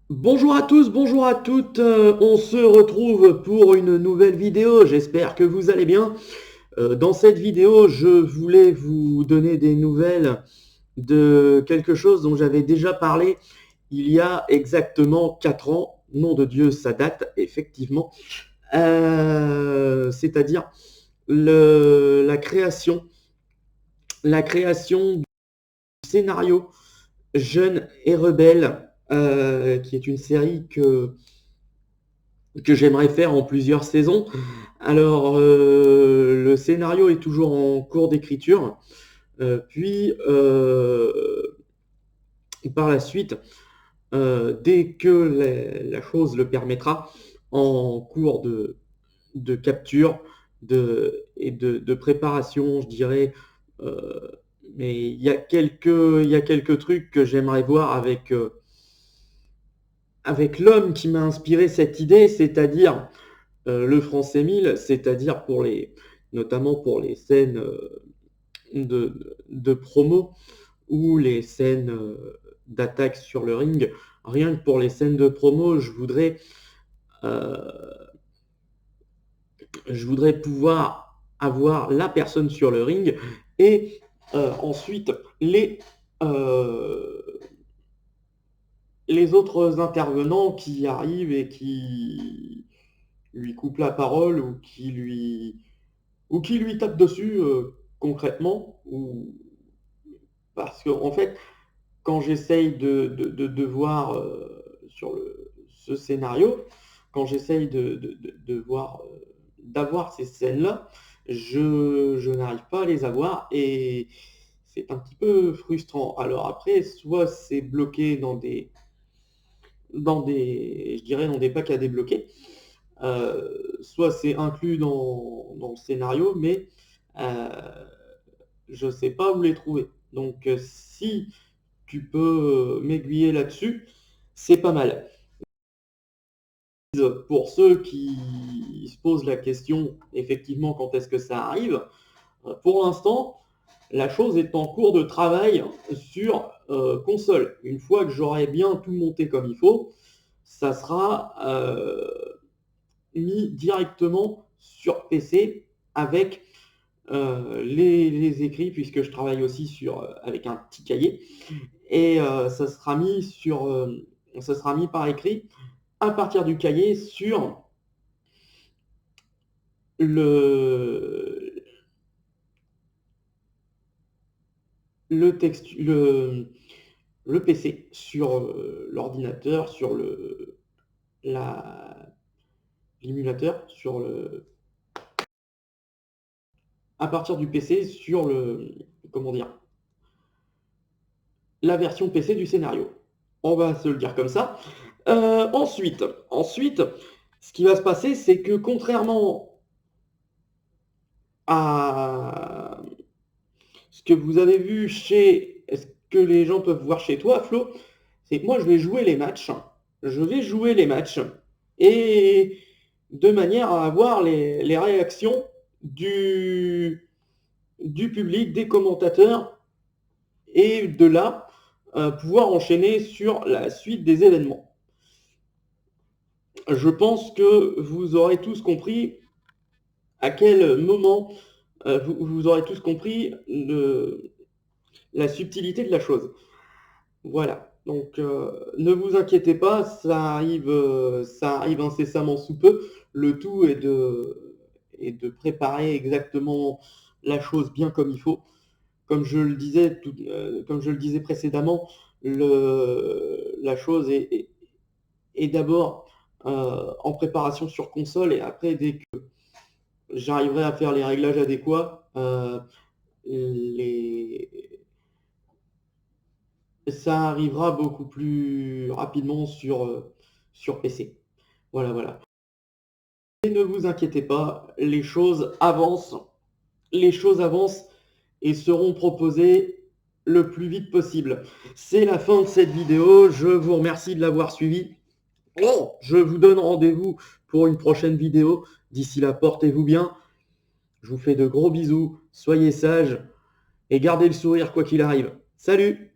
Bonjour à tous, bonjour à toutes, on se retrouve pour une nouvelle vidéo, j'espère que vous allez bien. Dans cette vidéo, je voulais vous donner des nouvelles de quelque chose dont j'avais déjà parlé il y a exactement 4 ans. Nom de Dieu, ça date, effectivement. C'est-à-dire la création du scénario Jeune et Rebelle, qui est une série que j'aimerais faire en plusieurs saisons. Alors, le scénario est toujours en cours d'écriture. Puis, par la suite, dès que la chose le permettra, en cours de capture et de préparation, je dirais. euh, mais il y a quelques trucs que j'aimerais voir avec l'homme qui m'a inspiré cette idée, c'est-à-dire le français 1000, c'est-à-dire notamment pour les scènes de promo ou les scènes d'attaque sur le ring. Rien que pour les scènes de promo, euh, je voudrais pouvoir avoir la personne sur le ring et ensuite euh, les autres intervenants qui arrivent et qui lui coupent la parole ou qui lui tape dessus concrètement. Parce que en fait, quand j'essaye de voir sur ce scénario, quand j'essaye de voir, d'avoir ces scènes-là, je n'arrive pas à les avoir et c'est un petit peu frustrant. Alors après, soit c'est bloqué je dirais dans des packs à débloquer, soit c'est inclus dans le scénario, mais euh, je ne sais pas où les trouver. Donc si tu peux m'aiguiller là-dessus, c'est pas mal. Pour ceux qui se posent la question, effectivement, quand est-ce que ça arrive, pour l'instant, la chose est en cours de travail sur console. Une fois que j'aurai bien tout monté comme il faut, ça sera mis directement sur PC avec les écrits, puisque je travaille aussi avec un petit cahier, et ça sera mis par écrit à partir du cahier sur le, le texte, le PC, sur l'ordinateur, sur la, l'émulateur, à partir du PC sur comment dire, la version PC du scénario. On va se le dire comme ça. Ensuite, ce qui va se passer, c'est que contrairement à ce que vous avez vu ce que les gens peuvent voir chez toi, Flo, c'est que moi, je vais jouer les matchs. Je vais jouer les matchs et de manière à avoir les réactions du public, des commentateurs, et de là, pouvoir enchaîner sur la suite des événements. Je pense que vous aurez tous compris à quel moment, vous aurez tous compris la subtilité de la chose. Voilà. Donc, ne vous inquiétez pas, ça arrive incessamment sous peu. Le tout est de préparer exactement la chose bien comme il faut. Comme je le disais précédemment, la chose est d'abord en préparation sur console, et après, dès que j'arriverai à faire les réglages adéquats, les, ça arrivera beaucoup plus rapidement sur PC. Voilà, voilà. Et ne vous inquiétez pas, les choses avancent et seront proposées le plus vite possible. C'est la fin de cette vidéo, je vous remercie de l'avoir suivi. Je vous donne rendez-vous pour une prochaine vidéo. D'ici là, portez-vous bien. Je vous fais de gros bisous, soyez sages et gardez le sourire quoi qu'il arrive. Salut!